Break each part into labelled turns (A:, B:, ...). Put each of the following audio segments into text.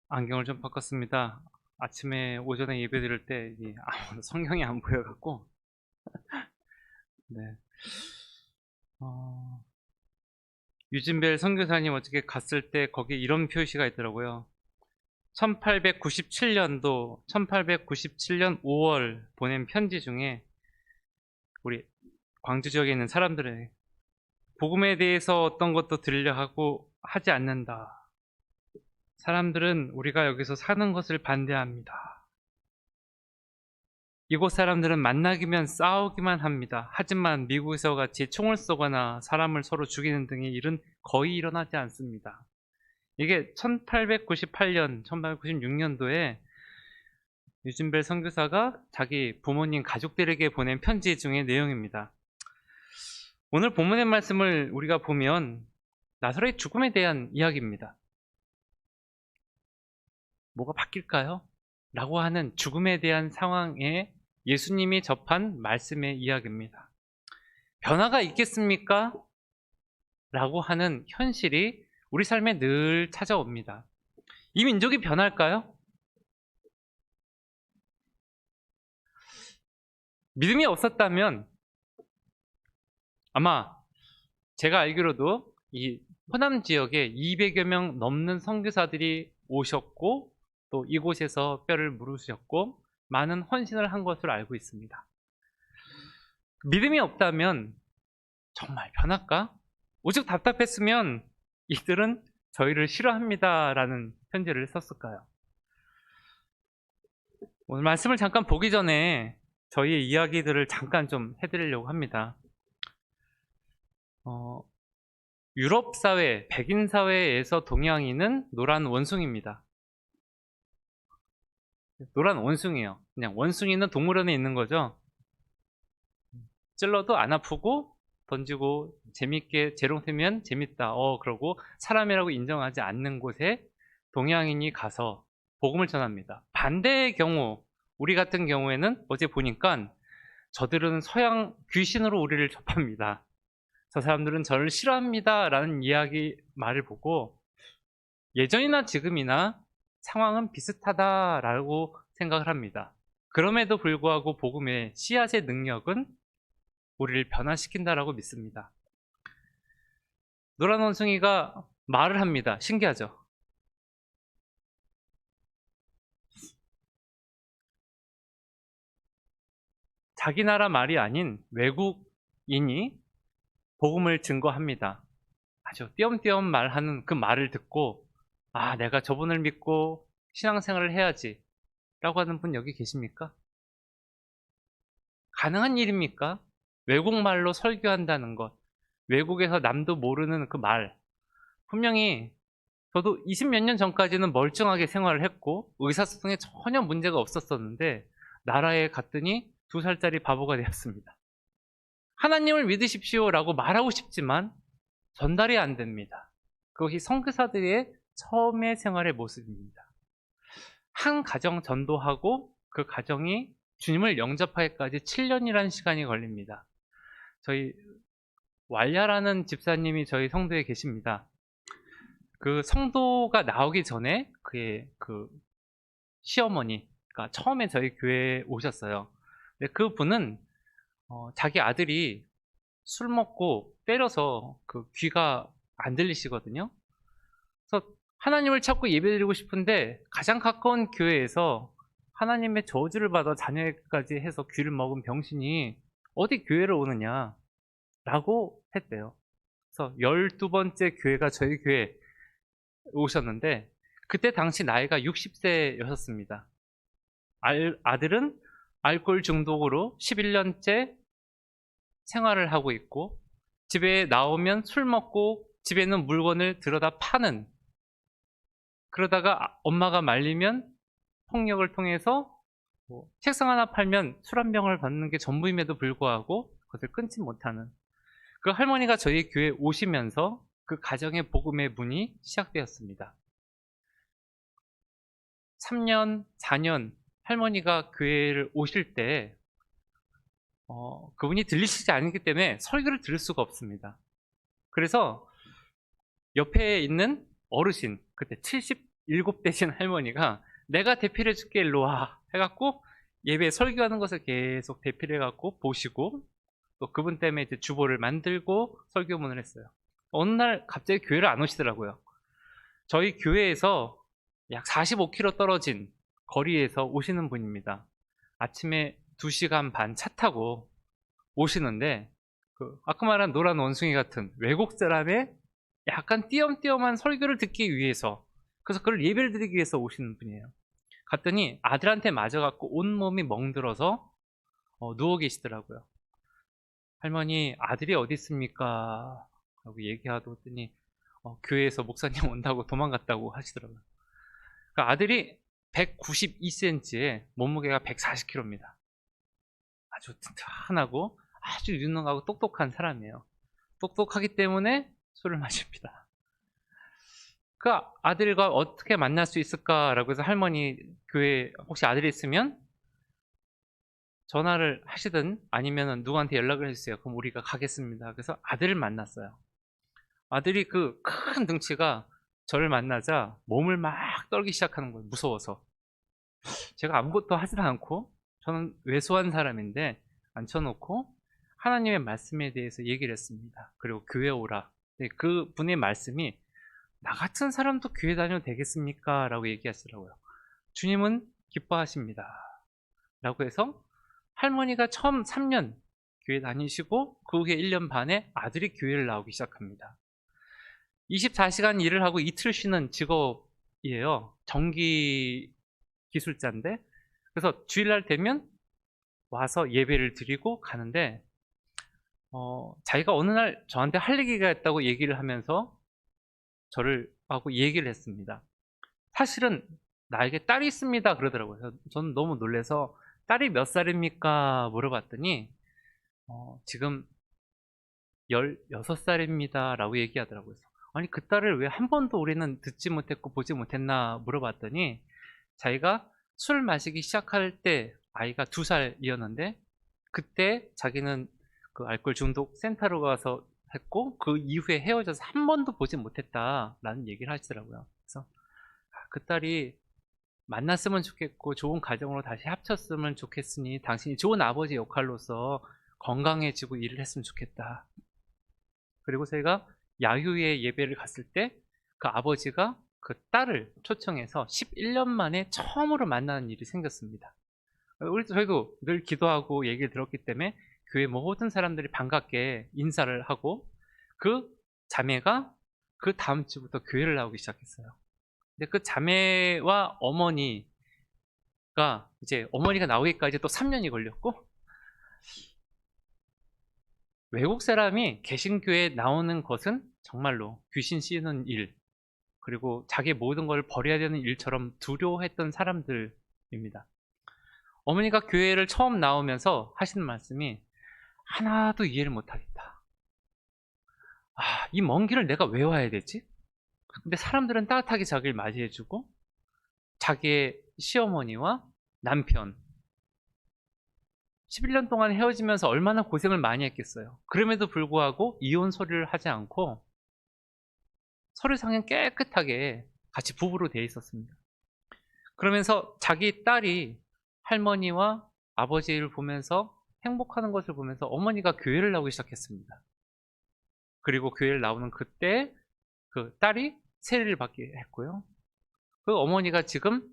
A: 안경을 좀 바꿨습니다. 아침에 오전에 예배 드릴 때 성경이 안 보여 갖고. 네. 어 유진벨 선교사님 어저께 갔을 때 거기에 이런 표시가 있더라고요. 1897 년 5월 보낸 편지 중에 우리 광주 지역에 있는 사람들의 복음에 대해서 어떤 것도 들으려 하고 하지 않는다. 사람들은 우리가 여기서 사는 것을 반대합니다. 이곳 사람들은 만나기면 싸우기만 합니다. 하지만 미국에서 같이 총을 쏘거나 사람을 서로 죽이는 등의 일은 거의 일어나지 않습니다. 이게 1898년, 1896년도에 유진벨 선교사가 자기 부모님 가족들에게 보낸 편지 중의 내용입니다. 오늘 본문의 말씀을 우리가 보면 나사로의 죽음에 대한 이야기입니다. 뭐가 바뀔까요? 라고 하는 죽음에 대한 상황에 예수님이 접한 말씀의 이야기입니다. 변화가 있겠습니까? 라고 하는 현실이 우리 삶에 늘 찾아옵니다. 이 민족이 변할까요? 믿음이 없었다면 아마 제가 알기로도 이 호남 지역에 200여 명 넘는 선교사들이 오셨고 또 이곳에서 뼈를 물으셨고 많은 헌신을 한 것으로 알고 있습니다. 믿음이 없다면 정말 변할까? 오직 답답했으면 이들은 저희를 싫어합니다 라는 편지를 썼을까요? 오늘 말씀을 잠깐 보기 전에 저희의 이야기들을 잠깐 좀 해드리려고 합니다. 유럽 사회, 백인 사회에서 동양인은 노란 원숭이입니다. 노란 원숭이에요. 그냥 원숭이는 동물원에 있는 거죠. 찔러도 안 아프고 던지고 재밌게 재롱되면 재밌다. 그러고 사람이라고 인정하지 않는 곳에 동양인이 가서 복음을 전합니다. 반대의 경우, 우리 같은 경우에는 어제 보니까 저들은 서양 귀신으로 우리를 접합니다. 저 사람들은 저를 싫어합니다 라는 이야기 말을 보고 예전이나 지금이나 상황은 비슷하다라고 생각을 합니다. 그럼에도 불구하고 복음의 씨앗의 능력은 우리를 변화시킨다라고 믿습니다. 노란 원숭이가 말을 합니다. 신기하죠? 자기 나라 말이 아닌 외국인이 복음을 증거합니다. 아주 띄엄띄엄 말하는 그 말을 듣고 내가 저분을 믿고 신앙생활을 해야지 라고 하는 분 여기 계십니까? 가능한 일입니까? 외국말로 설교한다는 것, 외국에서 남도 모르는 그 말. 분명히 저도 20몇 년 전까지는 멀쩡하게 생활을 했고 의사소통에 전혀 문제가 없었었는데 나라에 갔더니 2살짜리 바보가 되었습니다. 하나님을 믿으십시오 라고 말하고 싶지만 전달이 안 됩니다. 그것이 선교사들의 처음의 생활의 모습입니다. 한 가정 전도하고 그 가정이 주님을 영접하기까지 7년이라는 시간이 걸립니다. 저희 왈야라는 집사님이 저희 성도에 계십니다. 그 성도가 나오기 전에 그의 그 시어머니가 처음에 저희 교회에 오셨어요. 근데 그 분은 자기 아들이 술 먹고 때려서 그 귀가 안 들리시거든요. 그래서 하나님을 찾고 예배드리고 싶은데 가장 가까운 교회에서 하나님의 저주를 받아 자녀까지 해서 귀를 먹은 병신이 어디 교회를 오느냐 라고 했대요. 그래서 12번째 교회가 저희 교회에 오셨는데 그때 당시 나이가 60세였습니다. 아들은 알코올 중독으로 11년째 생활을 하고 있고 집에 나오면 술 먹고 집에 있는 물건을 들여다 파는, 그러다가 엄마가 말리면 폭력을 통해서 책상 하나 팔면 술 한 병을 받는 게 전부임에도 불구하고 그것을 끊지 못하는 그 할머니가 저희 교회에 오시면서 그 가정의 복음의 문이 시작되었습니다. 3년, 4년 할머니가 교회를 오실 때 그분이 들리시지 않기 때문에 설교를 들을 수가 없습니다. 그래서 옆에 있는 어르신, 그때 일곱 되신 할머니가 내가 대필해 줄게 일로 와 해갖고 예배 설교하는 것을 계속 대필해 갖고 보시고 또 그분 때문에 이제 주보를 만들고 설교문을 했어요. 어느 날 갑자기 교회를 안 오시더라고요. 저희 교회에서 약 45km 떨어진 거리에서 오시는 분입니다. 아침에 2시간 반 차 타고 오시는데 아까 말한 노란 원숭이 같은 외국 사람의 약간 띄엄띄엄한 설교를 듣기 위해서, 그래서 그걸 예배를 드리기 위해서 오시는 분이에요. 갔더니 아들한테 맞아갖고 온몸이 멍들어서 누워 계시더라고요. 할머니 아들이 어디 있습니까? 라고 얘기하더니 교회에서 목사님 온다고 도망갔다고 하시더라고요. 그러니까 아들이 192cm에 몸무게가 140kg입니다. 아주 튼튼하고 아주 유능하고 똑똑한 사람이에요. 똑똑하기 때문에 술을 마십니다. 그 아들과 어떻게 만날 수 있을까라고 해서 할머니 교회 혹시 아들이 있으면 전화를 하시든 아니면 누구한테 연락을 해주세요. 그럼 우리가 가겠습니다. 그래서 아들을 만났어요. 아들이 그 큰 등치가 저를 만나자 몸을 막 떨기 시작하는 거예요. 무서워서. 제가 아무것도 하지도 않고 저는 왜소한 사람인데 앉혀놓고 하나님의 말씀에 대해서 얘기를 했습니다. 그리고 교회 오라. 그 분의 말씀이 나 같은 사람도 교회 다녀도 되겠습니까? 라고 얘기하시더라고요. 주님은 기뻐하십니다. 라고 해서 할머니가 처음 3년 교회 다니시고 그 후에 1년 반에 아들이 교회를 나오기 시작합니다. 24시간 일을 하고 이틀 쉬는 직업이에요. 전기 기술자인데, 그래서 주일날 되면 와서 예배를 드리고 가는데 자기가 어느 날 저한테 할 얘기가 있다고 얘기를 하면서 저를 하고 얘기를 했습니다. 사실은 나에게 딸이 있습니다 그러더라고요. 저는 너무 놀라서 딸이 몇 살입니까 물어봤더니 지금 16살입니다 라고 얘기하더라고요. 아니 그 딸을 왜 한 번도 우리는 듣지 못했고 보지 못했나 물어봤더니 자기가 술 마시기 시작할 때 아이가 2살이었는데 그때 자기는 그 알코올 중독 센터로 가서 했고 그 이후에 헤어져서 한 번도 보지 못했다라는 얘기를 하시더라고요. 그래서 그 딸이 만났으면 좋겠고 좋은 가정으로 다시 합쳤으면 좋겠으니 당신이 좋은 아버지 역할로서 건강해지고 일을 했으면 좋겠다. 그리고 저희가 야유회 예배를 갔을 때 그 아버지가 그 딸을 초청해서 11년 만에 처음으로 만나는 일이 생겼습니다. 저희도 늘 기도하고 얘기를 들었기 때문에 교회 모든 사람들이 반갑게 인사를 하고 그 자매가 그 다음 주부터 교회를 나오기 시작했어요. 근데 그 자매와 어머니가 이제 어머니가 나오기까지 또 3년이 걸렸고, 외국 사람이 개신교회에 나오는 것은 정말로 귀신 씌우는 일, 그리고 자기 모든 걸 버려야 되는 일처럼 두려워했던 사람들입니다. 어머니가 교회를 처음 나오면서 하시는 말씀이 하나도 이해를 못하겠다. 이 먼 길을 내가 왜 와야 되지? 근데 사람들은 따뜻하게 자기를 맞이해주고 자기의 시어머니와 남편 11년 동안 헤어지면서 얼마나 고생을 많이 했겠어요. 그럼에도 불구하고 이혼 소리를 하지 않고 서류상엔 깨끗하게 같이 부부로 되어 있었습니다. 그러면서 자기 딸이 할머니와 아버지를 보면서 행복하는 것을 보면서 어머니가 교회를 나오기 시작했습니다. 그리고 교회를 나오는 그때 그 딸이 세례를 받게 했고요. 그 어머니가 지금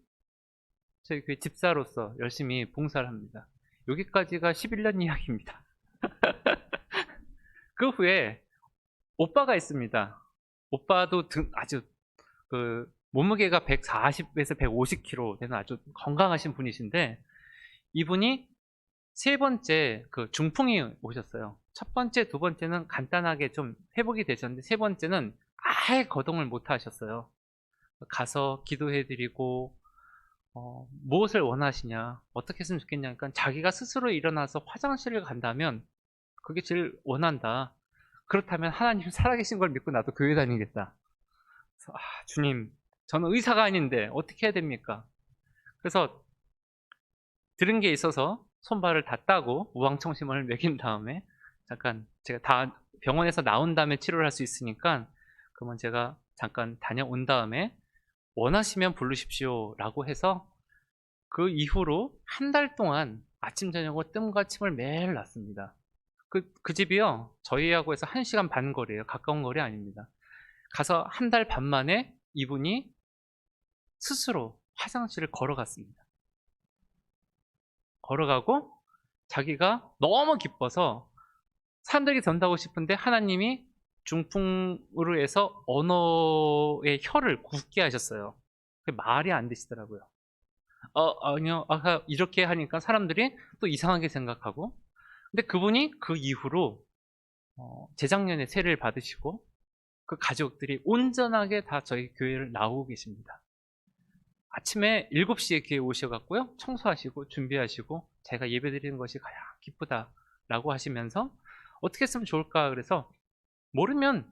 A: 저희 교회 집사로서 열심히 봉사를 합니다. 여기까지가 11년 이야기입니다. 그 후에 오빠가 있습니다. 오빠도 아주 그 몸무게가 140에서 150kg 되는 아주 건강하신 분이신데, 이분이 세 번째 그 중풍이 오셨어요. 첫 번째, 두 번째는 간단하게 좀 회복이 되셨는데 세 번째는 아예 거동을 못 하셨어요. 가서 기도해드리고 무엇을 원하시냐, 어떻게 했으면 좋겠냐, 그러니까 자기가 스스로 일어나서 화장실을 간다면 그게 제일 원한다. 그렇다면 하나님 살아계신 걸 믿고 나도 교회 다니겠다. 그래서 주님, 저는 의사가 아닌데 어떻게 해야 됩니까? 그래서 들은 게 있어서 손발을 다 따고 우황청심을 먹인 다음에 잠깐 제가 다 병원에서 나온 다음에 치료를 할 수 있으니까 그러면 제가 잠깐 다녀온 다음에 원하시면 부르십시오 라고 해서 그 이후로 한 달 동안 아침 저녁으로 뜸과 침을 매일 놨습니다. 그 집이요, 저희하고 해서 1시간 반 거리예요. 가까운 거리 아닙니다. 가서 한 달 반 만에 이분이 스스로 화장실을 걸어갔습니다. 걸어가고 자기가 너무 기뻐서 사람들에게 전달하고 싶은데 하나님이 중풍으로 해서 언어의 혀를 굳게 하셨어요. 말이 안 되시더라고요. 아니요. 아까 이렇게 하니까 사람들이 또 이상하게 생각하고, 근데 그분이 그 이후로 재작년에 세례를 받으시고 그 가족들이 온전하게 다 저희 교회를 나오고 계십니다. 아침에 7시에 교회 오셔갖고요, 청소하시고 준비하시고 제가 예배드리는 것이 가장 기쁘다라고 하시면서 어떻게 했으면 좋을까, 그래서 모르면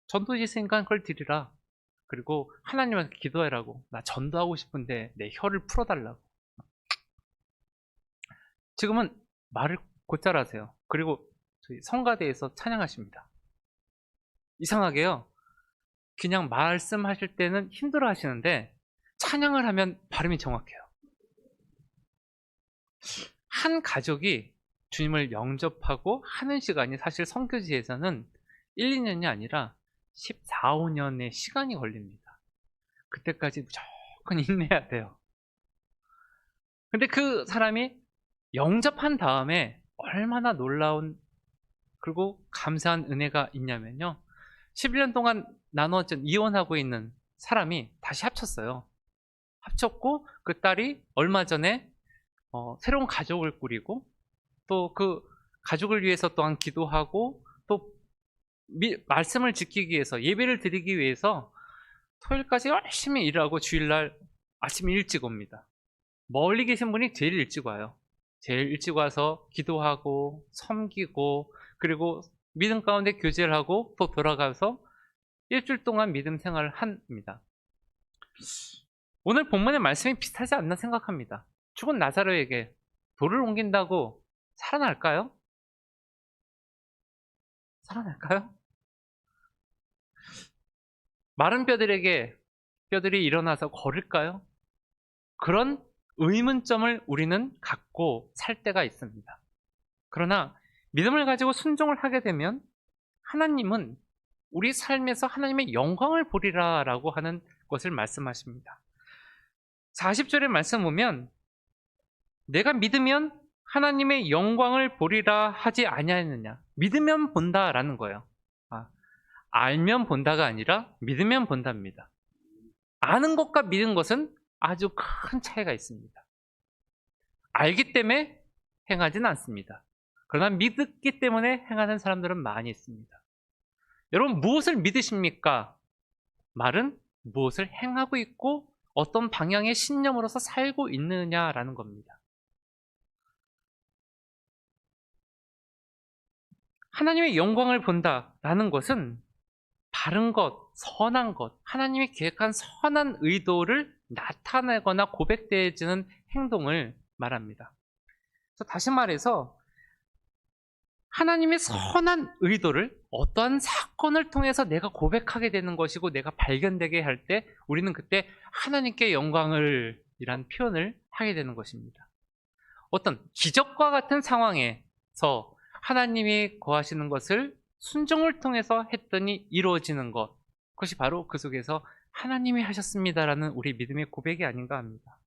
A: 전도지 있으니까 그걸 드리라, 그리고 하나님한테 기도해라고, 나 전도하고 싶은데 내 혀를 풀어달라고. 지금은 말을 곧잘 하세요. 그리고 저희 성가대에서 찬양하십니다. 이상하게요, 그냥 말씀하실 때는 힘들어 하시는데 찬양을 하면 발음이 정확해요. 한 가족이 주님을 영접하고 하는 시간이 사실 선교지에서는 1, 2년이 아니라 14, 15년의 시간이 걸립니다. 그때까지 무조건 인내해야 돼요. 근데 그 사람이 영접한 다음에 얼마나 놀라운 그리고 감사한 은혜가 있냐면요, 11년 동안 나누었던 이혼하고 있는 사람이 다시 합쳤어요. 합쳤고 그 딸이 얼마 전에 새로운 가족을 꾸리고 또 그 가족을 위해서 또한 기도하고 또 말씀을 지키기 위해서 예배를 드리기 위해서 토요일까지 열심히 일하고 주일날 아침 일찍 옵니다. 멀리 계신 분이 제일 일찍 와요. 제일 일찍 와서 기도하고 섬기고 그리고 믿음 가운데 교제를 하고 또 돌아가서 일주일 동안 믿음 생활을 합니다. 오늘 본문의 말씀이 비슷하지 않나 생각합니다. 죽은 나사로에게 돌을 옮긴다고 살아날까요? 살아날까요? 마른 뼈들이 일어나서 걸을까요? 그런 의문점을 우리는 갖고 살 때가 있습니다. 그러나 믿음을 가지고 순종을 하게 되면 하나님은 우리 삶에서 하나님의 영광을 보리라 라고 하는 것을 말씀하십니다. 40절의 말씀 보면 내가 믿으면 하나님의 영광을 보리라 하지 아니하느냐. 믿으면 본다라는 거예요. 알면 본다가 아니라 믿으면 본답니다. 아는 것과 믿은 것은 아주 큰 차이가 있습니다. 알기 때문에 행하지는 않습니다. 그러나 믿기 때문에 행하는 사람들은 많이 있습니다. 여러분, 무엇을 믿으십니까? 말은 무엇을 행하고 있고 어떤 방향의 신념으로서 살고 있느냐라는 겁니다. 하나님의 영광을 본다라는 것은 바른 것, 선한 것, 하나님이 계획한 선한 의도를 나타내거나 고백되어지는 행동을 말합니다. 그래서 다시 말해서 하나님의 선한 의도를 어떠한 사건을 통해서 내가 고백하게 되는 것이고 내가 발견되게 할 때 우리는 그때 하나님께 영광을 이란 표현을 하게 되는 것입니다. 어떤 기적과 같은 상황에서 하나님이 거하시는 것을 순종을 통해서 했더니 이루어지는 것, 그것이 바로 그 속에서 하나님이 하셨습니다라는 우리 믿음의 고백이 아닌가 합니다.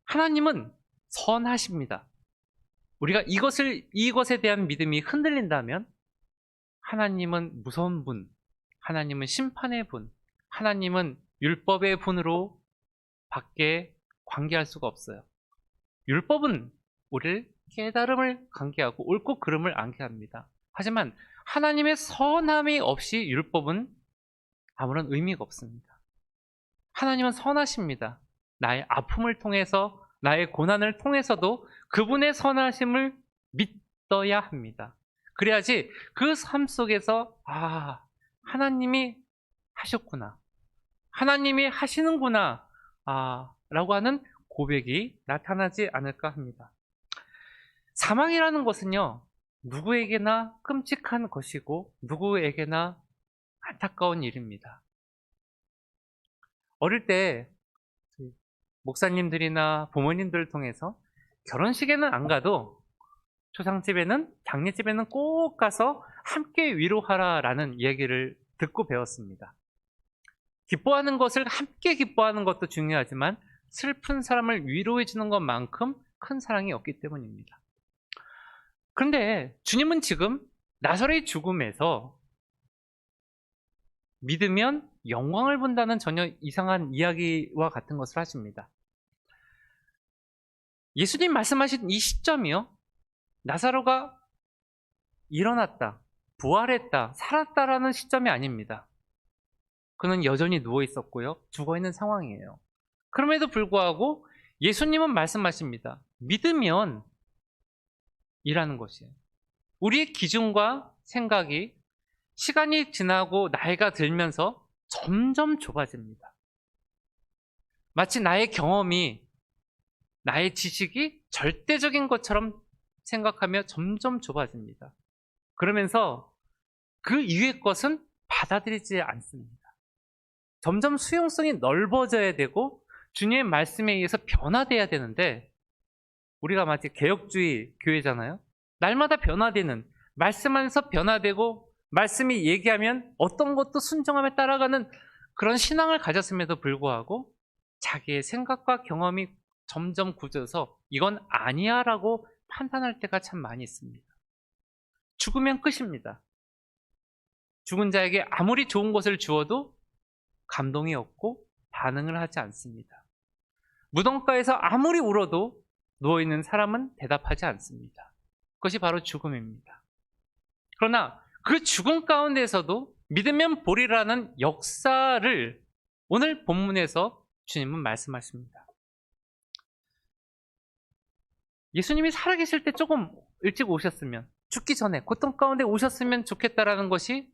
A: 하나님은 선하십니다. 우리가 이것에 대한 믿음이 흔들린다면 하나님은 무서운 분, 하나님은 심판의 분, 하나님은 율법의 분으로 밖에 관계할 수가 없어요. 율법은 우리를 깨달음을 관계하고 옳고 그름을 알게 합니다. 하지만 하나님의 선함이 없이 율법은 아무런 의미가 없습니다. 하나님은 선하십니다. 나의 아픔을 통해서 나의 고난을 통해서도 그분의 선하심을 믿어야 합니다. 그래야지 그 삶 속에서 하나님이 하셨구나, 하나님이 하시는구나 라고 하는 고백이 나타나지 않을까 합니다. 사망이라는 것은요, 누구에게나 끔찍한 것이고 누구에게나 안타까운 일입니다. 어릴 때 목사님들이나 부모님들을 통해서 결혼식에는 안 가도 초상집에는, 장례집에는 꼭 가서 함께 위로하라라는 이야기를 듣고 배웠습니다. 기뻐하는 것을 함께 기뻐하는 것도 중요하지만 슬픈 사람을 위로해 주는 것만큼 큰 사랑이 없기 때문입니다. 그런데 주님은 지금 나사로의 죽음에서 믿으면 영광을 본다는 전혀 이상한 이야기와 같은 것을 하십니다. 예수님 말씀하신 이 시점이요, 나사로가 일어났다, 부활했다, 살았다라는 시점이 아닙니다. 그는 여전히 누워 있었고요, 죽어 있는 상황이에요. 그럼에도 불구하고 예수님은 말씀하십니다. 믿으면 이라는 것이에요. 우리의 기준과 생각이 시간이 지나고 나이가 들면서 점점 좁아집니다. 마치 나의 경험이, 나의 지식이 절대적인 것처럼 생각하며 점점 좁아집니다. 그러면서 그 이후의 것은 받아들이지 않습니다. 점점 수용성이 넓어져야 되고 주님의 말씀에 의해서 변화돼야 되는데, 우리가 마치 개혁주의 교회잖아요. 날마다 변화되는, 말씀 안에서 변화되고 말씀이 얘기하면 어떤 것도 순종함에 따라가는 그런 신앙을 가졌음에도 불구하고 자기의 생각과 경험이 점점 굳어서 이건 아니야 라고 판단할 때가 참 많이 있습니다. 죽으면 끝입니다. 죽은 자에게 아무리 좋은 것을 주어도 감동이 없고 반응을 하지 않습니다. 무덤가에서 아무리 울어도 누워있는 사람은 대답하지 않습니다. 그것이 바로 죽음입니다. 그러나 그 죽음 가운데서도 믿으면 보리라는 역사를 오늘 본문에서 주님은 말씀하십니다. 예수님이 살아계실 때 조금 일찍 오셨으면, 죽기 전에 고통 가운데 오셨으면 좋겠다라는 것이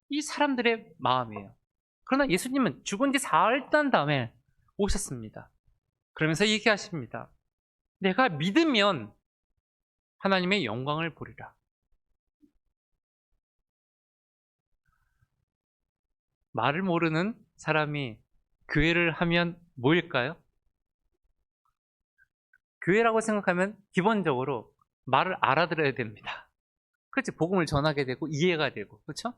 A: 이 사람들의 마음이에요. 그러나 예수님은 죽은 지 사흘 단 다음에 오셨습니다. 그러면서 얘기하십니다. 내가 믿으면 하나님의 영광을 보리라. 말을 모르는 사람이 교회를 하면 뭐일까요? 교회라고 생각하면 기본적으로 말을 알아들어야 됩니다. 그렇지, 복음을 전하게 되고 이해가 되고, 그렇죠?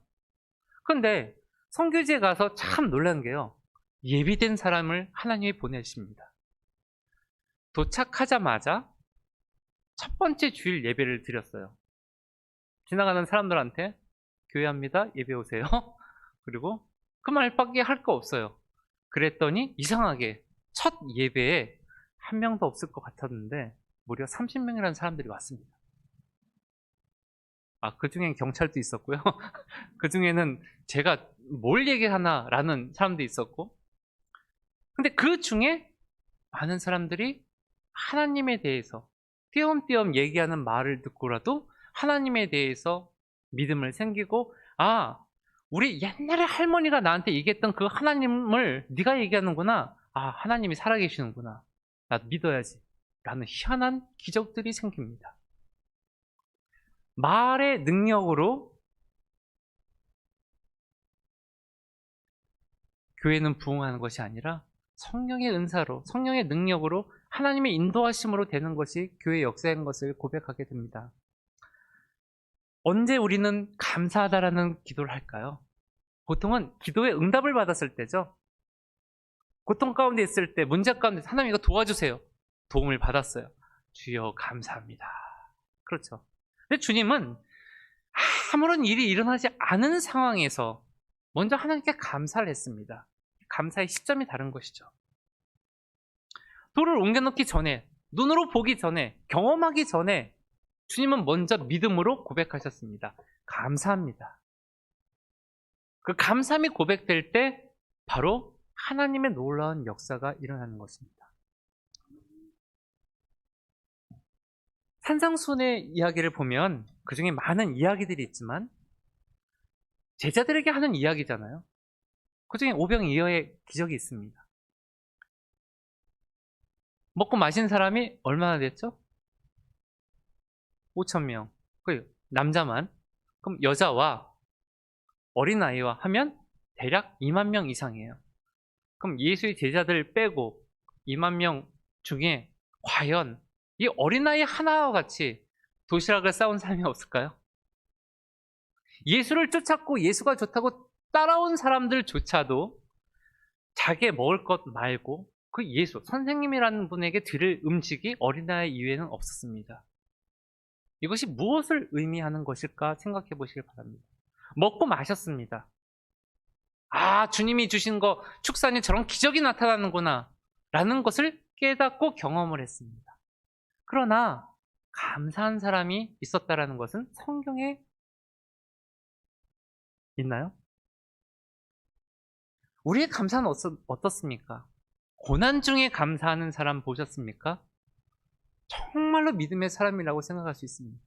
A: 그런데 선교지에 가서 참 놀란 게요, 예비된 사람을 하나님이 보내십니다. 도착하자마자 첫 번째 주일 예배를 드렸어요. 지나가는 사람들한테 교회합니다, 예배 오세요. 그리고 그 말밖에 할 거 없어요. 그랬더니 이상하게 첫 예배에 한 명도 없을 것 같았는데 무려 30명이라는 사람들이 왔습니다. 그 중엔 경찰도 있었고요. 그 중에는 제가 뭘 얘기하나라는 사람도 있었고, 근데 그 중에 많은 사람들이 하나님에 대해서 띄엄띄엄 얘기하는 말을 듣고라도 하나님에 대해서 믿음을 생기고, 우리 옛날에 할머니가 나한테 얘기했던 그 하나님을 네가 얘기하는구나. 하나님이 살아계시는구나. 나도 믿어야지. 라는 희한한 기적들이 생깁니다. 말의 능력으로 교회는 부흥하는 것이 아니라 성령의 은사로, 성령의 능력으로, 하나님의 인도하심으로 되는 것이 교회의 역사인 것을 고백하게 됩니다. 언제 우리는 감사하다라는 기도를 할까요? 보통은 기도에 응답을 받았을 때죠. 고통 가운데 있을 때, 문제 가운데 하나님 이거 도와주세요. 도움을 받았어요. 주여 감사합니다. 그렇죠. 근데 주님은 아무런 일이 일어나지 않은 상황에서 먼저 하나님께 감사를 했습니다. 감사의 시점이 다른 것이죠. 돌을 옮겨놓기 전에, 눈으로 보기 전에, 경험하기 전에 주님은 먼저 믿음으로 고백하셨습니다. 감사합니다. 그 감사함이 고백될 때 바로 하나님의 놀라운 역사가 일어나는 것입니다. 산상수훈의 이야기를 보면 그 중에 많은 이야기들이 있지만 제자들에게 하는 이야기잖아요. 그 중에 오병이어의 기적이 있습니다. 먹고 마신 사람이 얼마나 됐죠? 5,000명. 남자만. 그럼 여자와 어린아이와 하면 대략 2만 명 이상이에요. 그럼 예수의 제자들 빼고 2만 명 중에 과연 이 어린아이 하나와 같이 도시락을 싸온 사람이 없을까요? 예수를 쫓았고 예수가 좋다고 따라온 사람들조차도 자기의 먹을 것 말고 그 예수, 선생님이라는 분에게 들을 음식이 어린아이 이외에는 없었습니다. 이것이 무엇을 의미하는 것일까 생각해 보시길 바랍니다. 먹고 마셨습니다. 아, 주님이 주신 거 축산이 저런 기적이 나타나는구나 라는 것을 깨닫고 경험을 했습니다. 그러나 감사한 사람이 있었다라는 것은 성경에 있나요? 우리의 감사는 어떻습니까? 고난 중에 감사하는 사람 보셨습니까? 정말로 믿음의 사람이라고 생각할 수 있습니다.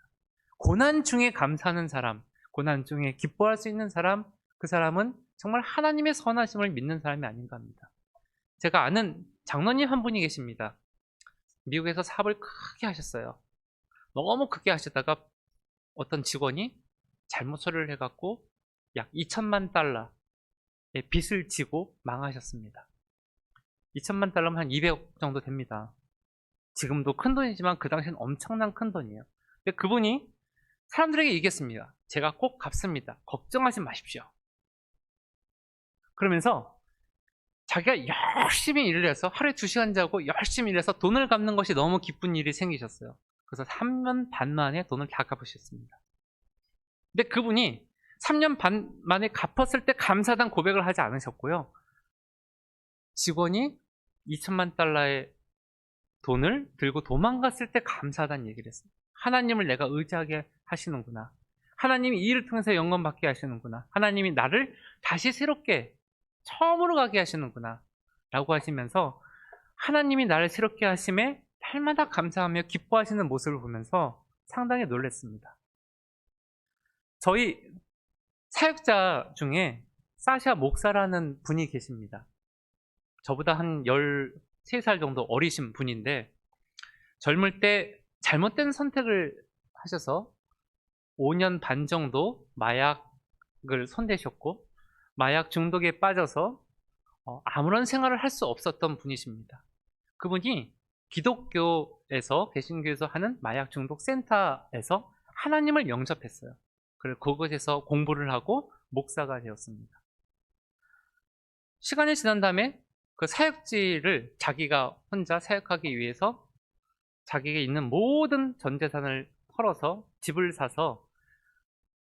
A: 고난 중에 감사하는 사람, 고난 중에 기뻐할 수 있는 사람, 그 사람은 정말 하나님의 선하심을 믿는 사람이 아닌가 합니다. 제가 아는 장로님 한 분이 계십니다. 미국에서 사업을 크게 하셨어요. 너무 크게 하시다가 어떤 직원이 잘못 처리를 해갖고 약 2천만 달러의 빚을 지고 망하셨습니다. 2천만 달러면 한 200억 정도 됩니다. 지금도 큰 돈이지만 그 당시엔 엄청난 큰 돈이에요. 근데 그분이 사람들에게 얘기했습니다. 제가 꼭 갚습니다. 걱정하지 마십시오. 그러면서 자기가 열심히 일을 해서 하루에 2시간 자고 열심히 일해서 돈을 갚는 것이 너무 기쁜 일이 생기셨어요. 그래서 3년 반 만에 돈을 다 갚으셨습니다. 근데 그분이 3년 반 만에 갚았을 때 감사단 고백을 하지 않으셨고요. 직원이 2천만 달러의 돈을 들고 도망갔을 때 감사하다는 얘기를 했어요. 하나님을 내가 의지하게 하시는구나. 하나님이 이 일을 통해서 영광 받게 하시는구나. 하나님이 나를 다시 새롭게 처음으로 가게 하시는구나 라고 하시면서 하나님이 나를 새롭게 하심에 날마다 감사하며 기뻐하시는 모습을 보면서 상당히 놀랐습니다. 저희 사역자 중에 사샤 목사라는 분이 계십니다. 저보다 한 13살 정도 어리신 분인데 젊을 때 잘못된 선택을 하셔서 5년 반 정도 마약을 손대셨고 마약 중독에 빠져서 아무런 생활을 할 수 없었던 분이십니다. 그분이 기독교에서 개신교에서 하는 마약 중독 센터에서 하나님을 영접했어요. 그리고 그곳에서 공부를 하고 목사가 되었습니다. 시간이 지난 다음에 그 사역지를 자기가 혼자 사역하기 위해서 자기에게 있는 모든 전 재산을 털어서 집을 사서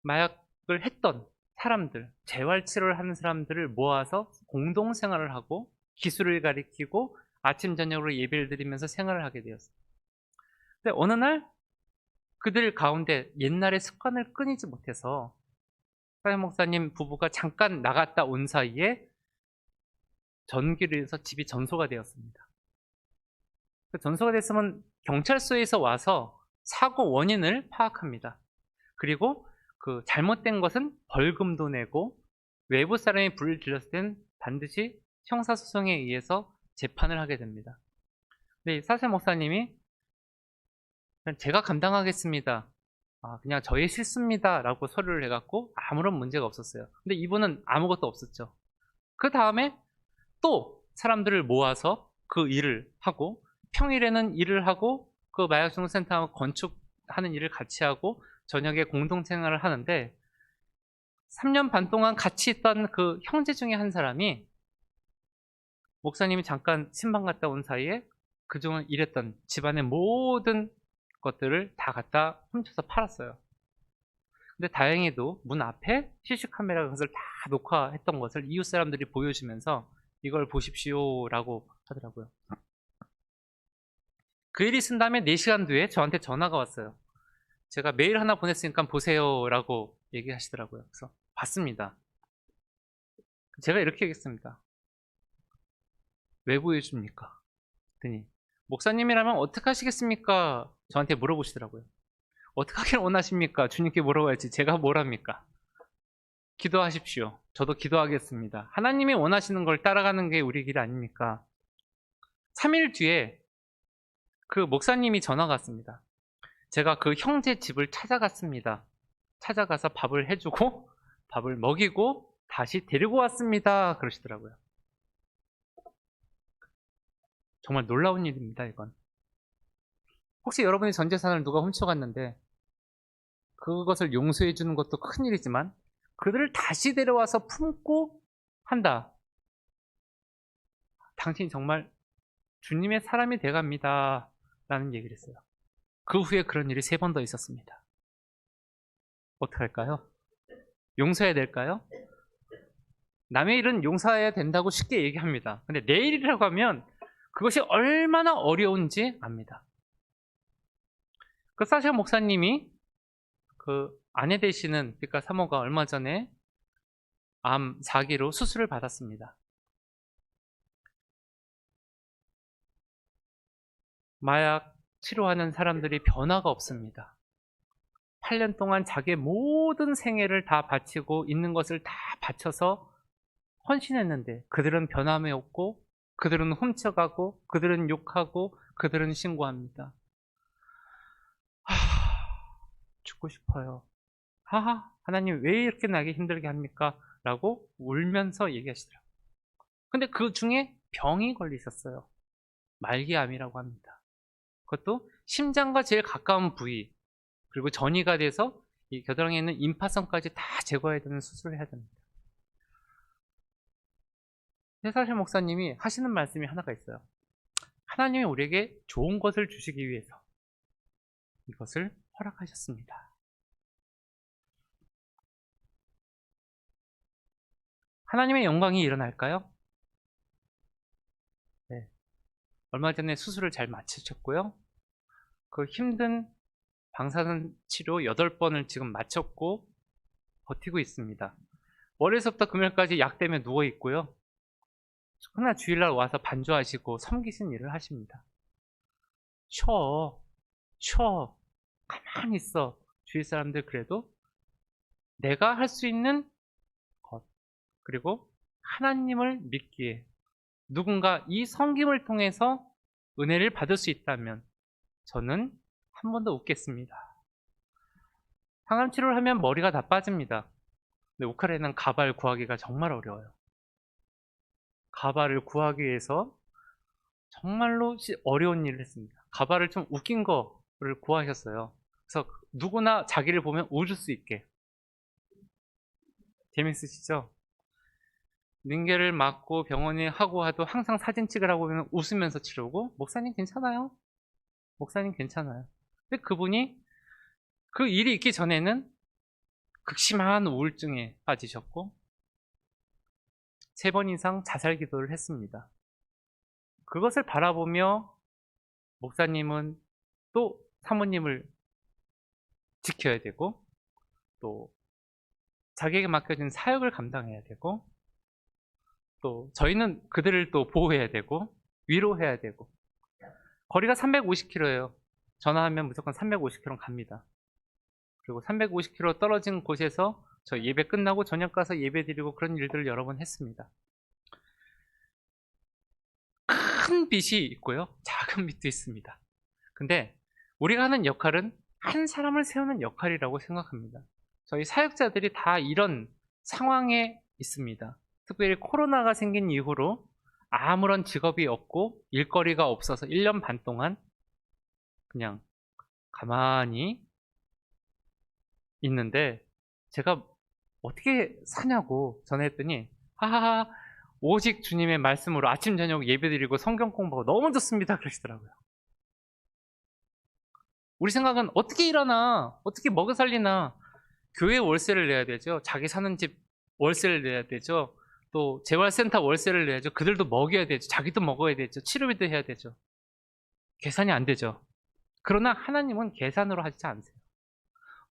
A: 마약을 했던 사람들, 재활치료를 하는 사람들을 모아서 공동생활을 하고 기술을 가리키고 아침 저녁으로 예배를 드리면서 생활을 하게 되었어요. 근데 어느 날 그들 가운데 옛날의 습관을 끊이지 못해서 사회 목사님 부부가 잠깐 나갔다 온 사이에 전기를 해서 집이 전소가 되었습니다. 그 전소가 됐으면 경찰서에서 와서 사고 원인을 파악합니다. 그리고 그 잘못된 것은 벌금도 내고 외부 사람이 불을 질렀을 땐 반드시 형사소송에 의해서 재판을 하게 됩니다. 근데 사세 목사님이 제가 감당하겠습니다. 그냥 저의 실수입니다 라고 서류를 해갖고 아무런 문제가 없었어요. 근데 이분은 아무것도 없었죠. 그 다음에 또 사람들을 모아서 그 일을 하고 평일에는 일을 하고 그 마약중독센터 건축하는 일을 같이 하고 저녁에 공동생활을 하는데 3년 반 동안 같이 있던 그 형제 중에 한 사람이 목사님이 잠깐 신방 갔다 온 사이에 그동안 일했던 집안의 모든 것들을 다 갖다 훔쳐서 팔았어요. 근데 다행히도 문 앞에 CC카메라가 그것을 다 녹화했던 것을 이웃 사람들이 보여주면서 이걸 보십시오 라고 하더라고요. 그 일이 있은 다음에 4시간 뒤에 저한테 전화가 왔어요. 제가 메일 하나 보냈으니까 보세요 라고 얘기하시더라고요. 그래서 봤습니다. 제가 이렇게 얘기했습니다. 왜 보여줍니까? 그랬더니 목사님이라면 어떻게 하시겠습니까? 저한테 물어보시더라고요. 어떻게 하길 원하십니까? 주님께 물어봐야지 제가 뭘 합니까? 기도하십시오. 저도 기도하겠습니다. 하나님이 원하시는 걸 따라가는 게 우리 길 아닙니까? 3일 뒤에 그 목사님이 전화가 왔습니다. 제가 그 형제 집을 찾아갔습니다. 찾아가서 밥을 해주고 밥을 먹이고 다시 데리고 왔습니다. 그러시더라고요. 정말 놀라운 일입니다, 이건. 혹시 여러분의 전 재산을 누가 훔쳐갔는데 그것을 용서해 주는 것도 큰일이지만 그들을 다시 데려와서 품고 한다. 당신이 정말 주님의 사람이 돼갑니다. 라는 얘기를 했어요. 그 후에 그런 일이 3번 더 있었습니다. 어떻게 할까요? 용서해야 될까요? 남의 일은 용서해야 된다고 쉽게 얘기합니다. 근데 내 일이라고 하면 그것이 얼마나 어려운지 압니다. 그 사실 목사님이 그 아내 되시는 그러니까 사모가 얼마 전에 암 4기로 수술을 받았습니다. 마약 치료하는 사람들이 변화가 없습니다. 8년 동안 자기의 모든 생애를 다 바치고 있는 것을 다 바쳐서 헌신했는데 그들은 변함이 없고 그들은 훔쳐가고 그들은 욕하고 그들은 신고합니다. 죽고 싶어요. 하나님 왜 이렇게 나게 힘들게 합니까? 라고 울면서 얘기하시더라고요. 근데 그 중에 병이 걸려 있었어요. 말기암이라고 합니다. 그것도 심장과 제일 가까운 부위, 그리고 전이가 돼서 이 겨드랑이에 있는 임파선까지 다 제거해야 되는 수술을 해야 됩니다. 사실 목사님이 하시는 말씀이 하나가 있어요. 하나님이 우리에게 좋은 것을 주시기 위해서 이것을 허락하셨습니다. 하나님의 영광이 일어날까요? 네. 얼마 전에 수술을 잘 마치셨고요. 그 힘든 방사선 치료 8번을 지금 마쳤고 버티고 있습니다. 월요일부터 금요일까지 약 때문에 누워 있고요. 그러나 주일날 와서 반주하시고 섬기신 일을 하십니다. 쉬어. 가만히 있어. 주위 사람들 그래도 내가 할 수 있는 것, 그리고 하나님을 믿기에 누군가 이 섬김을 통해서 은혜를 받을 수 있다면 저는 한 번 더 웃겠습니다. 항암 치료를 하면 머리가 다 빠집니다. 근데 우크라이나는 가발 구하기가 정말 어려워요. 가발을 구하기 위해서 정말로 어려운 일을 했습니다. 가발을 좀 웃긴 거를 구하셨어요. 그래서 누구나 자기를 보면 웃을 수 있게. 재밌으시죠? 링겔을 맞고 병원에 하고 하도 항상 사진 찍으라고 하면 웃으면서 치르고, 목사님 괜찮아요? 목사님 괜찮아요. 근데 그분이 그 일이 있기 전에는 극심한 우울증에 빠지셨고 3번 이상 자살 기도를 했습니다. 그것을 바라보며 목사님은 또 사모님을 지켜야 되고 또 자기에게 맡겨진 사역을 감당해야 되고 또 저희는 그들을 또 보호해야 되고 위로해야 되고 거리가 350km예요. 전화하면 무조건 350km 갑니다. 그리고 350km 떨어진 곳에서 저 예배 끝나고 저녁 가서 예배 드리고 그런 일들을 여러 번 했습니다. 큰 빛이 있고요. 작은 빛도 있습니다. 근데 우리가 하는 역할은 한 사람을 세우는 역할이라고 생각합니다. 저희 사역자들이 다 이런 상황에 있습니다. 특별히 코로나가 생긴 이후로 아무런 직업이 없고 일거리가 없어서 1년 반 동안 그냥 가만히 있는데 제가 어떻게 사냐고 전화했더니 하하하 오직 주님의 말씀으로 아침 저녁 예배드리고 성경 공부하고 너무 좋습니다 그러시더라고요. 우리 생각은 어떻게 일하나 어떻게 먹여 살리나 교회 월세를 내야 되죠. 자기 사는 집 월세를 내야 되죠. 또 재활센터 월세를 내야죠. 그들도 먹여야 되죠. 자기도 먹어야 되죠. 치료비도 해야 되죠. 계산이 안 되죠. 그러나 하나님은 계산으로 하지 않으세요.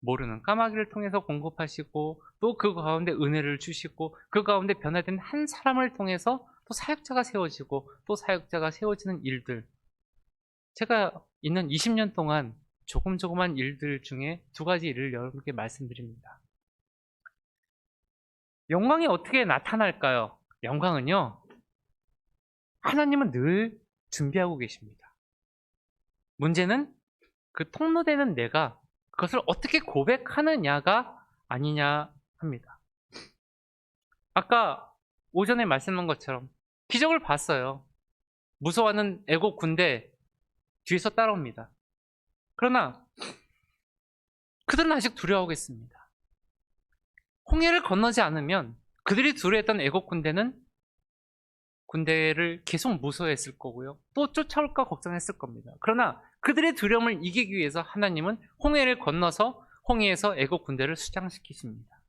A: 모르는 까마귀를 통해서 공급하시고 또 그 가운데 은혜를 주시고 그 가운데 변화된 한 사람을 통해서 또 사역자가 세워지고 또 사역자가 세워지는 일들. 제가 있는 20년 동안 조금조금한 일들 중에 2가지 일을 여러분께 말씀드립니다. 영광이 어떻게 나타날까요? 영광은요, 하나님은 늘 준비하고 계십니다. 문제는 그 통로되는 내가 그것을 어떻게 고백하느냐가 아니냐 합니다. 아까 오전에 말씀한 것처럼 기적을 봤어요. 무서워하는 애국 군대 뒤에서 따라옵니다. 그러나 그들은 아직 두려워하고 있습니다. 홍해를 건너지 않으면 그들이 두려워했던 애국 군대를 계속 무서워했을 거고요. 또 쫓아올까 걱정했을 겁니다. 그러나 그들의 두려움을 이기기 위해서 하나님은 홍해를 건너서 홍해에서 애국 군대를 수장시키십니다.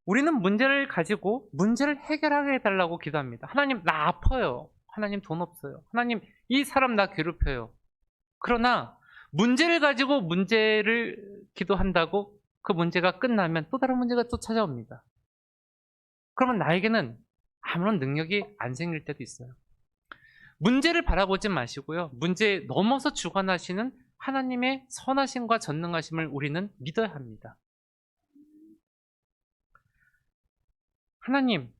A: 우리는 문제를 가지고 문제를 해결하게 해달라고 기도합니다. 하나님, 나 아파요. 하나님, 돈 없어요. 하나님, 이 사람 나 괴롭혀요. 그러나 문제를 가지고 문제를 기도한다고 그 문제가 끝나면 또 다른 문제가 또 찾아옵니다. 그러면 나에게는 아무런 능력이 안 생길 때도 있어요. 문제를 바라보지 마시고요. 문제에 넘어서 주관하시는 하나님의 선하심과 전능하심을 우리는 믿어야 합니다. 하나님,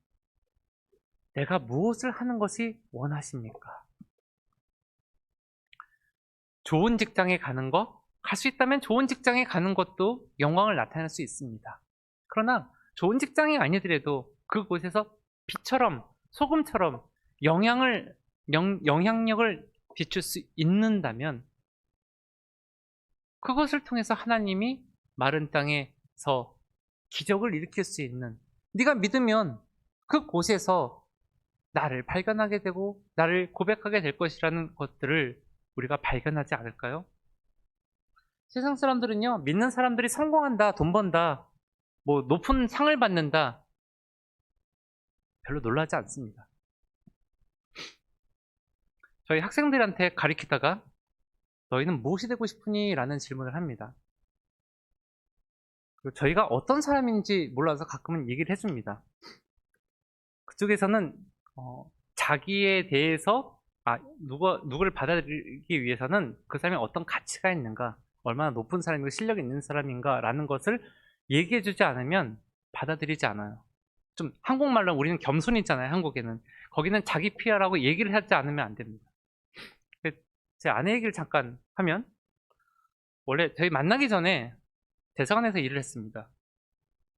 A: 내가 무엇을 하는 것이 원하십니까? 좋은 직장에 가는 것, 갈 수 있다면 좋은 직장에 가는 것도 영광을 나타낼 수 있습니다. 그러나 좋은 직장이 아니더라도 그곳에서 빛처럼, 소금처럼 영향력을 비출 수 있는다면 그것을 통해서 하나님이 마른 땅에서 기적을 일으킬 수 있는, 네가 믿으면 그곳에서 나를 발견하게 되고 나를 고백하게 될 것이라는 것들을 우리가 발견하지 않을까요? 세상 사람들은요, 믿는 사람들이 성공한다, 돈 번다, 뭐 높은 상을 받는다, 별로 놀라지 않습니다. 저희 학생들한테 가리키다가 너희는 무엇이 되고 싶으니? 라는 질문을 합니다. 그리고 저희가 어떤 사람인지 몰라서 가끔은 얘기를 해줍니다. 그쪽에서는 자기에 대해서 누구를 받아들이기 위해서는 그 사람이 어떤 가치가 있는가, 얼마나 높은 사람이고 실력이 있는 사람인가 라는 것을 얘기해주지 않으면 받아들이지 않아요. 좀 한국말로 우리는 겸손이 있잖아요. 한국에는. 거기는 자기 PR라고 얘기를 하지 않으면 안 됩니다. 제 아내 얘기를 잠깐 하면, 원래 저희 만나기 전에 대사관에서 일을 했습니다.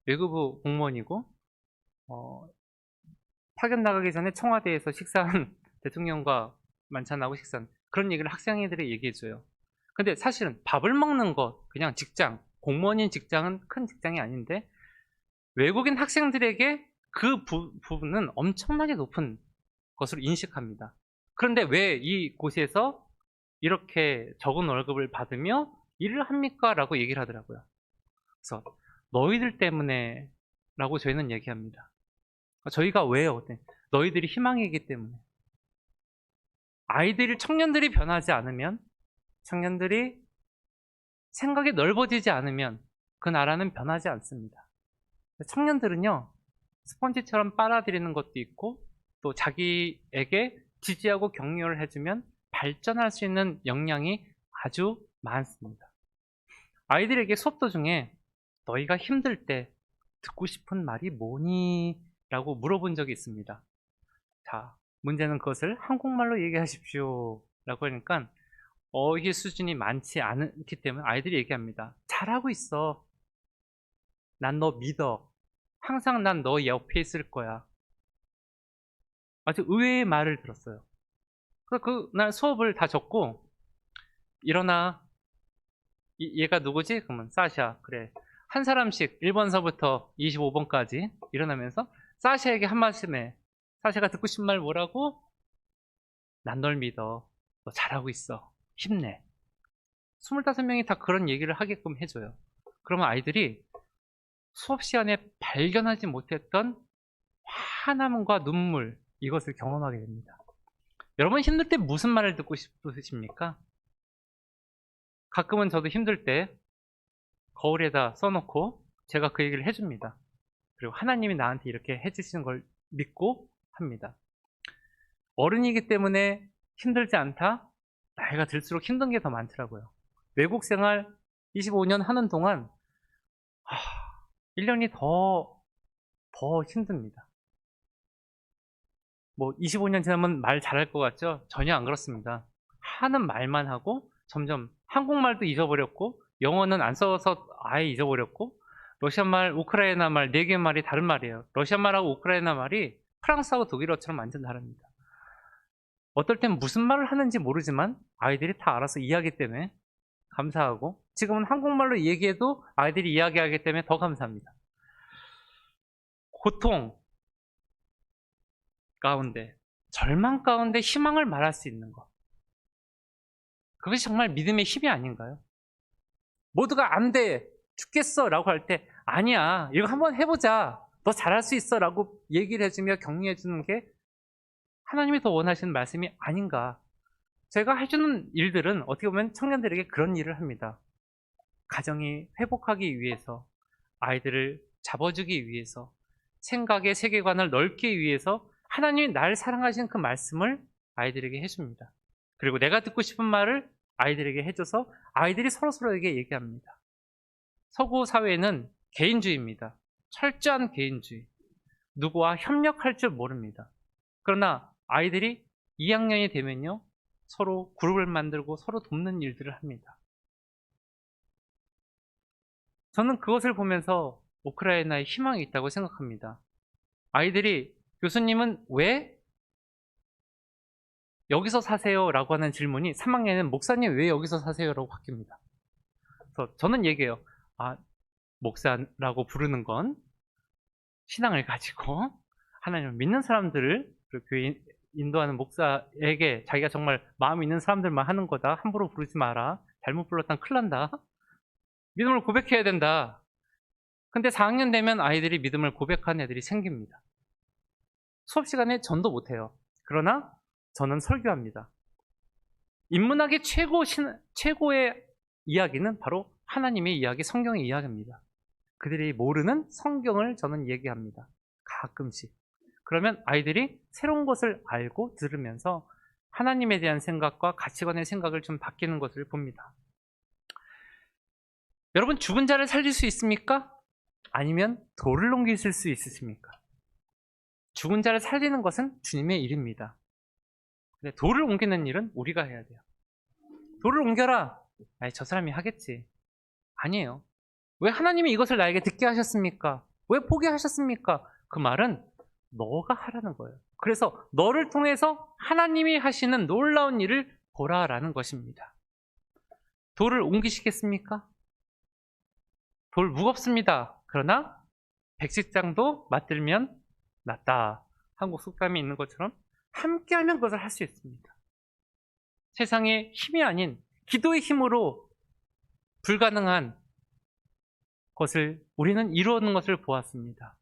A: 외교부 공무원이고 파견 나가기 전에 청와대에서 식사한 대통령과 만찬하고 식사한 그런 얘기를 학생애들이 얘기해줘요. 근데 사실은 밥을 먹는 것, 그냥 직장, 공무원인 직장은 큰 직장이 아닌데 외국인 학생들에게 그 부분은 엄청나게 높은 것으로 인식합니다. 그런데 왜 이곳에서 이렇게 적은 월급을 받으며 일을 합니까? 라고 얘기를 하더라고요. 그래서 너희들 때문에 라고 저희는 얘기합니다. 저희가 왜요? 너희들이 희망이기 때문에. 청년들이 변하지 않으면, 청년들이 생각이 넓어지지 않으면 그 나라는 변하지 않습니다. 청년들은요, 스펀지처럼 빨아들이는 것도 있고 또 자기에게 지지하고 격려를 해주면 발전할 수 있는 역량이 아주 많습니다. 아이들에게 수업 도중에 너희가 힘들 때 듣고 싶은 말이 뭐니? 라고 물어본 적이 있습니다. 자, 문제는 그것을 한국말로 얘기하십시오 라고 하니까 어휘 수준이 많지 않기 때문에 아이들이 얘기합니다. 잘하고 있어. 난 너 믿어. 항상 난 너 옆에 있을 거야. 아주 의외의 말을 들었어요. 그래서 그날 수업을 다 적고 일어나. 얘가 누구지? 그러면 사샤. 그래. 한 사람씩 1번서부터 25번까지 일어나면서 사샤에게 한 말씀에, 사샤가 듣고 싶은 말 뭐라고? 난 널 믿어. 너 잘하고 있어. 힘내. 25명이 다 그런 얘기를 하게끔 해줘요. 그러면 아이들이 수업 시간에 발견하지 못했던 화남과 눈물, 이것을 경험하게 됩니다. 여러분 힘들 때 무슨 말을 듣고 싶으십니까? 가끔은 저도 힘들 때 거울에다 써놓고 제가 그 얘기를 해줍니다. 그리고 하나님이 나한테 이렇게 해주시는 걸 믿고 합니다. 어른이기 때문에 힘들지 않다? 나이가 들수록 힘든 게 더 많더라고요. 외국 생활 25년 하는 동안 1년이 더 힘듭니다. 뭐 25년 지나면 말 잘할 것 같죠? 전혀 안 그렇습니다. 하는 말만 하고 점점 한국말도 잊어버렸고 영어는 안 써서 아예 잊어버렸고 러시아 말, 우크라이나 말, 4개 말이 다른 말이에요. 러시아 말하고 우크라이나 말이 프랑스하고 독일어처럼 완전 다릅니다. 어떨 땐 무슨 말을 하는지 모르지만 아이들이 다 알아서 이해하기 때문에 감사하고, 지금은 한국말로 얘기해도 아이들이 이야기하기 때문에 더 감사합니다. 고통 가운데, 절망 가운데 희망을 말할 수 있는 것, 그것이 정말 믿음의 힘이 아닌가요? 모두가 안 돼, 죽겠어 라고 할 때, 아니야, 이거 한번 해보자, 너 잘할 수 있어 라고 얘기를 해주며 격려해 주는 게 하나님이 더 원하시는 말씀이 아닌가. 제가 해주는 일들은 어떻게 보면 청년들에게 그런 일을 합니다. 가정이 회복하기 위해서, 아이들을 잡아주기 위해서, 생각의 세계관을 넓기 위해서 하나님이 날 사랑하시는 그 말씀을 아이들에게 해줍니다. 그리고 내가 듣고 싶은 말을 아이들에게 해줘서 아이들이 서로서로에게 얘기합니다. 서구 사회는 개인주의입니다. 철저한 개인주의. 누구와 협력할 줄 모릅니다. 그러나 아이들이 2학년이 되면요, 서로 그룹을 만들고 서로 돕는 일들을 합니다. 저는 그것을 보면서 우크라이나에 희망이 있다고 생각합니다. 아이들이 교수님은 왜 여기서 사세요? 라고 하는 질문이 3학년에는 목사님 왜 여기서 사세요? 라고 바뀝니다. 그래서 저는 얘기해요. 목사라고 부르는 건 신앙을 가지고 하나님을 믿는 사람들을 교회 인도하는 목사에게 자기가 정말 마음이 있는 사람들만 하는 거다. 함부로 부르지 마라. 잘못 불렀다면 큰일 난다. 믿음을 고백해야 된다. 근데 4학년 되면 아이들이 믿음을 고백하는 애들이 생깁니다. 수업 시간에 전도 못해요. 그러나 저는 설교합니다. 인문학의 최고의 이야기는 바로 하나님의 이야기, 성경의 이야기입니다. 그들이 모르는 성경을 저는 얘기합니다. 가끔씩. 그러면 아이들이 새로운 것을 알고 들으면서 하나님에 대한 생각과 가치관의 생각을 좀 바뀌는 것을 봅니다. 여러분, 죽은 자를 살릴 수 있습니까? 아니면 돌을 옮기실 수 있으십니까? 죽은 자를 살리는 것은 주님의 일입니다. 근데 돌을 옮기는 일은 우리가 해야 돼요. 돌을 옮겨라. 저 사람이 하겠지. 아니에요. 왜 하나님이 이것을 나에게 듣게 하셨습니까? 왜 포기하셨습니까? 그 말은 너가 하라는 거예요. 그래서 너를 통해서 하나님이 하시는 놀라운 일을 보라라는 것입니다. 돌을 옮기시겠습니까? 돌 무겁습니다. 그러나 백식장도 맞들면 낫다. 한국 속담이 있는 것처럼 함께하면 그것을 할 수 있습니다. 세상의 힘이 아닌 기도의 힘으로 불가능한 것을 우리는 이루어오는 것을 보았습니다.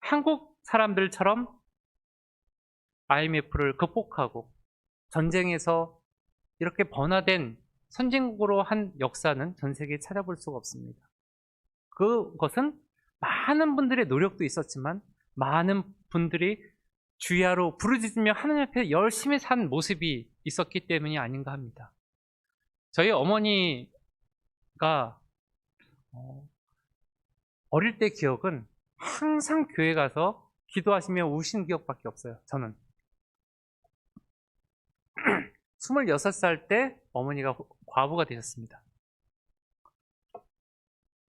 A: 한국 사람들처럼 IMF를 극복하고 전쟁에서 이렇게 번화된 선진국으로 한 역사는 전 세계에 찾아볼 수가 없습니다. 그것은 많은 분들의 노력도 있었지만 많은 분들이 주야로 부르짖으며 하나님 앞에 열심히 산 모습이 있었기 때문이 아닌가 합니다. 저희 어머니가 어릴 때 기억은 항상 교회 가서 기도하시며 우신 기억밖에 없어요. 저는 26살 때 어머니가 과부가 되셨습니다.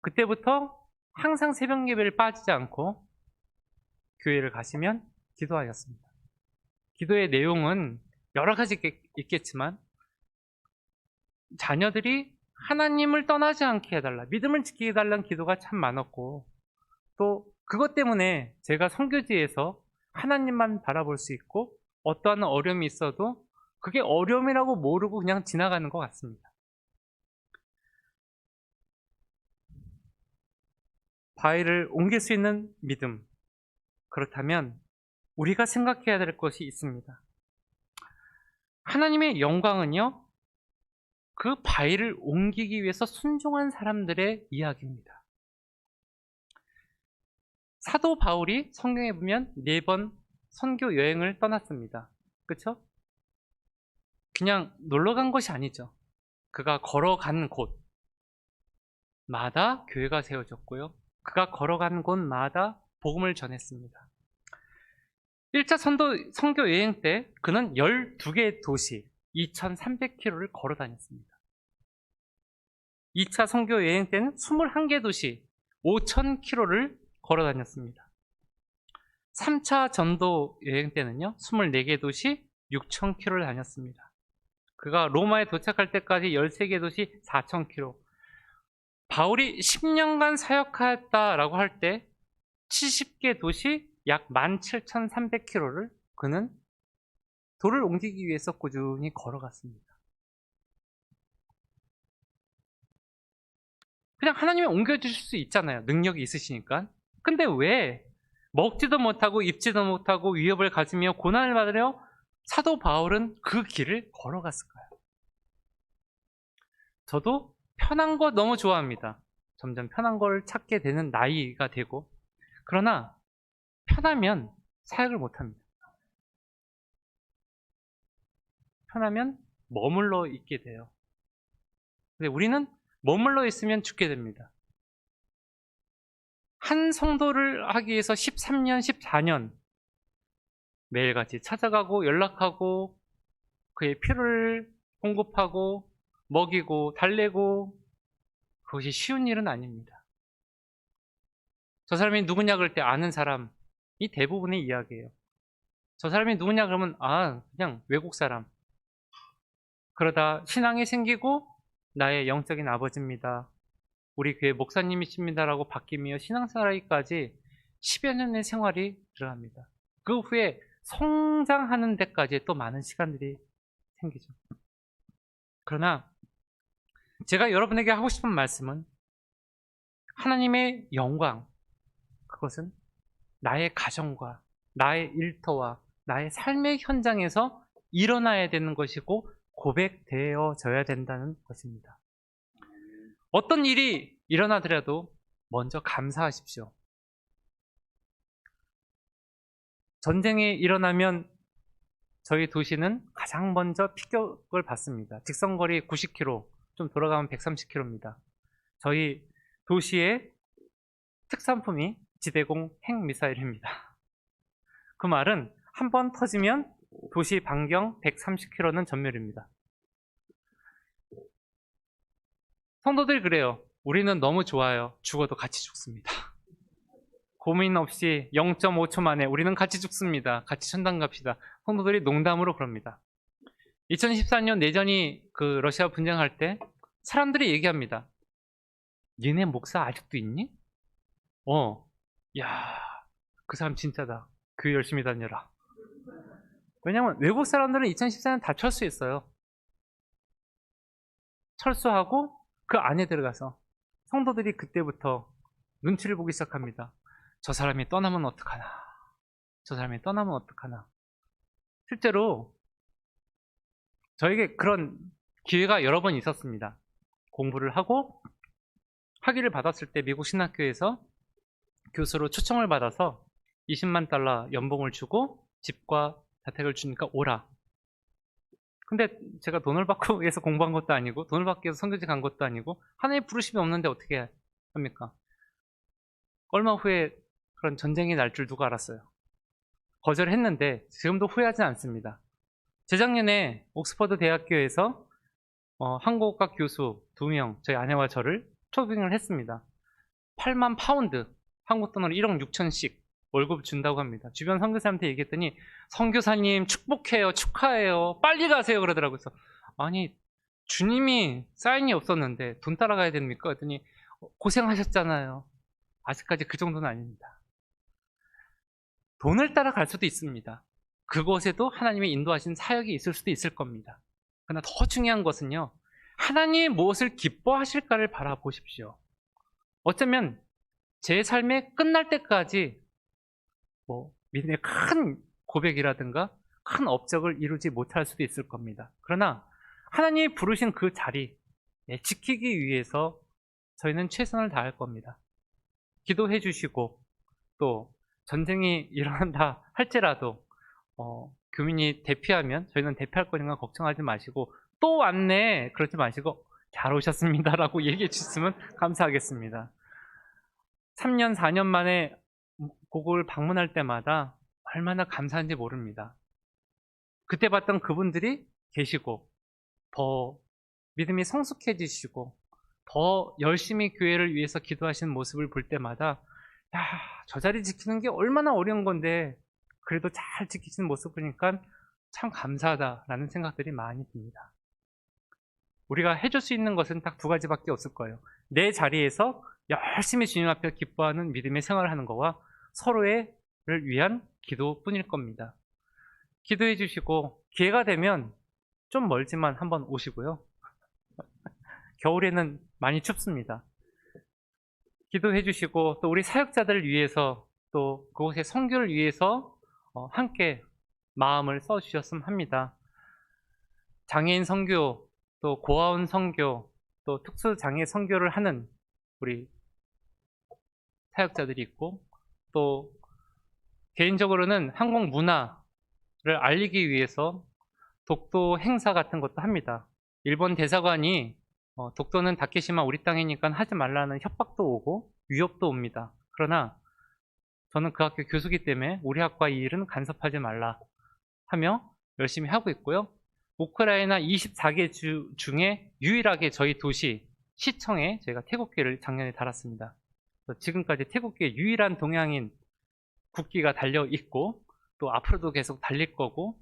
A: 그때부터 항상 새벽 예배를 빠지지 않고 교회를 가시면 기도하셨습니다. 기도의 내용은 여러 가지 있겠지만 자녀들이 하나님을 떠나지 않게 해달라, 믿음을 지키게 해달라는 기도가 참 많았고, 또 그것 때문에 제가 선교지에서 하나님만 바라볼 수 있고 어떠한 어려움이 있어도 그게 어려움이라고 모르고 그냥 지나가는 것 같습니다. 바위를 옮길 수 있는 믿음, 그렇다면 우리가 생각해야 될 것이 있습니다. 하나님의 영광은요, 그 바위를 옮기기 위해서 순종한 사람들의 이야기입니다. 사도 바울이 성경에 보면 4번 선교 여행을 떠났습니다. 그렇죠? 그냥 놀러 간 것이 아니죠. 그가 걸어간 곳마다 교회가 세워졌고요. 그가 걸어간 곳마다 복음을 전했습니다. 1차 선교 여행 때 그는 12개의 도시 2,300km를 걸어 다녔습니다. 2차 선교 여행 때는 21개 도시 5,000km를 걸어 다녔습니다. 3차 전도 여행 때는요, 24개 도시 6,000km를 다녔습니다. 그가 로마에 도착할 때까지 13개 도시 4,000km. 바울이 10년간 사역하였다라고 할 때 70개 도시 약 17,300km를 그는 돌을 옮기기 위해서 꾸준히 걸어갔습니다. 그냥 하나님이 옮겨주실 수 있잖아요. 능력이 있으시니까. 근데 왜 먹지도 못하고 입지도 못하고 위협을 가지며 고난을 받으려 사도 바울은 그 길을 걸어갔을까요? 저도 편한 거 너무 좋아합니다. 점점 편한 걸 찾게 되는 나이가 되고, 그러나 편하면 사역을 못합니다. 편하면 머물러 있게 돼요. 근데 우리는 머물러 있으면 죽게 됩니다. 한 성도를 하기 위해서 13년, 14년 매일같이 찾아가고 연락하고 그의 필요를 공급하고 먹이고 달래고, 그것이 쉬운 일은 아닙니다. 저 사람이 누구냐 그럴 때 아는 사람이 대부분의 이야기예요. 저 사람이 누구냐 그러면 그냥 외국 사람. 그러다 신앙이 생기고 나의 영적인 아버지입니다, 우리 교회 목사님이십니다라고 바뀌며 신앙생활하기까지 10여 년의 생활이 들어갑니다. 그 후에 성장하는 데까지 또 많은 시간들이 생기죠. 그러나 제가 여러분에게 하고 싶은 말씀은, 하나님의 영광, 그것은 나의 가정과 나의 일터와 나의 삶의 현장에서 일어나야 되는 것이고 고백되어져야 된다는 것입니다. 어떤 일이 일어나더라도 먼저 감사하십시오. 전쟁이 일어나면 저희 도시는 가장 먼저 피격을 받습니다. 직선거리 90km, 좀 돌아가면 130km입니다. 저희 도시의 특산품이 지대공 핵미사일입니다. 그 말은 한 번 터지면 도시 반경 130km는 전멸입니다. 성도들이 그래요. 우리는 너무 좋아요. 죽어도 같이 죽습니다. 고민 없이 0.5초 만에 우리는 같이 죽습니다. 같이 천당 갑시다. 성도들이 농담으로 그럽니다. 2014년 내전이 러시아 분쟁할 때 사람들이 얘기합니다. 니네 목사 아직도 있니? 야, 그 사람 진짜다. 교회 열심히 다녀라. 왜냐면 외국 사람들은 2014년 다 철수했어요. 철수하고 그 안에 들어가서 성도들이 그때부터 눈치를 보기 시작합니다. 저 사람이 떠나면 어떡하나. 저 사람이 떠나면 어떡하나. 실제로 저에게 그런 기회가 여러 번 있었습니다. 공부를 하고 학위를 받았을 때 미국 신학교에서 교수로 초청을 받아서 $20만 연봉을 주고 집과 자택을 주니까 오라. 근데 제가 돈을 받고 위해서 공부한 것도 아니고 돈을 받기 위해서 선교지 간 것도 아니고 하나님의 부르심이 없는데 어떻게 합니까? 얼마 후에 그런 전쟁이 날 줄 누가 알았어요. 거절했는데 지금도 후회하진 않습니다. 재작년에 옥스퍼드 대학교에서 한국어과 교수 2명, 저희 아내와 저를 초빙을 했습니다. 8만 파운드, 한국 돈으로 1억 6천씩 월급 준다고 합니다. 주변 선교사한테 얘기했더니 선교사님 축복해요, 축하해요, 빨리 가세요 그러더라고요. 그래서 아니 주님이 사인이 없었는데 돈 따라가야 됩니까? 그랬더니 고생하셨잖아요. 아직까지 그 정도는 아닙니다. 돈을 따라갈 수도 있습니다. 그곳에도 하나님이 인도하신 사역이 있을 수도 있을 겁니다. 그러나 더 중요한 것은요, 하나님이 무엇을 기뻐하실까를 바라보십시오. 어쩌면 제 삶의 끝날 때까지 믿음의 큰 고백이라든가 큰 업적을 이루지 못할 수도 있을 겁니다. 그러나 하나님이 부르신 그 자리 지키기 위해서 저희는 최선을 다할 겁니다. 기도해 주시고 또 전쟁이 일어난다 할지라도 교민이 대피하면 저희는 대피할 거니까 걱정하지 마시고 또 왔네 그러지 마시고 잘 오셨습니다 라고 얘기해 주셨으면 감사하겠습니다. 3년 4년 만에 그곳을 방문할 때마다 얼마나 감사한지 모릅니다. 그때 봤던 그분들이 계시고 더 믿음이 성숙해지시고 더 열심히 교회를 위해서 기도하시는 모습을 볼 때마다 저 자리 지키는 게 얼마나 어려운 건데 그래도 잘 지키시는 모습 보니까 참 감사하다라는 생각들이 많이 듭니다. 우리가 해줄 수 있는 것은 딱 두 가지밖에 없을 거예요. 내 자리에서 열심히 주님 앞에 기뻐하는 믿음의 생활을 하는 것과 서로를 위한 기도뿐일 겁니다. 기도해 주시고 기회가 되면 좀 멀지만 한번 오시고요. 겨울에는 많이 춥습니다. 기도해 주시고 또 우리 사역자들을 위해서 또 그곳의 선교를 위해서 함께 마음을 써 주셨으면 합니다. 장애인 선교, 또 고아원 선교, 또 특수장애 선교를 하는 우리 사역자들이 있고, 또 개인적으로는 한국 문화를 알리기 위해서 독도 행사 같은 것도 합니다. 일본 대사관이 독도는 다케시마 우리 땅이니까 하지 말라는 협박도 오고 위협도 옵니다. 그러나 저는 그 학교 교수기 때문에 우리 학과 이 일은 간섭하지 말라 하며 열심히 하고 있고요. 우크라이나 24개 주 중에 유일하게 저희 도시 시청에 저희가 태국기를 작년에 달았습니다. 지금까지 태국기의 유일한 동양인 국기가 달려 있고 또 앞으로도 계속 달릴 거고,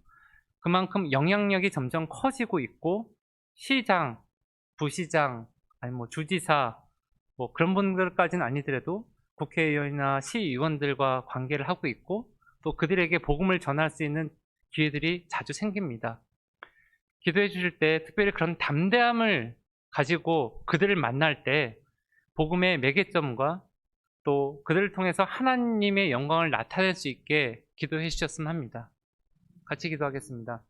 A: 그만큼 영향력이 점점 커지고 있고, 시장, 부시장, 아니 뭐 주지사 뭐 그런 분들까지는 아니더라도 국회의원이나 시의원들과 관계를 하고 있고, 또 그들에게 복음을 전할 수 있는 기회들이 자주 생깁니다. 기도해 주실 때 특별히 그런 담대함을 가지고 그들을 만날 때 복음의 매개점과 또 그들을 통해서 하나님의 영광을 나타낼 수 있게 기도해 주셨으면 합니다. 같이 기도하겠습니다.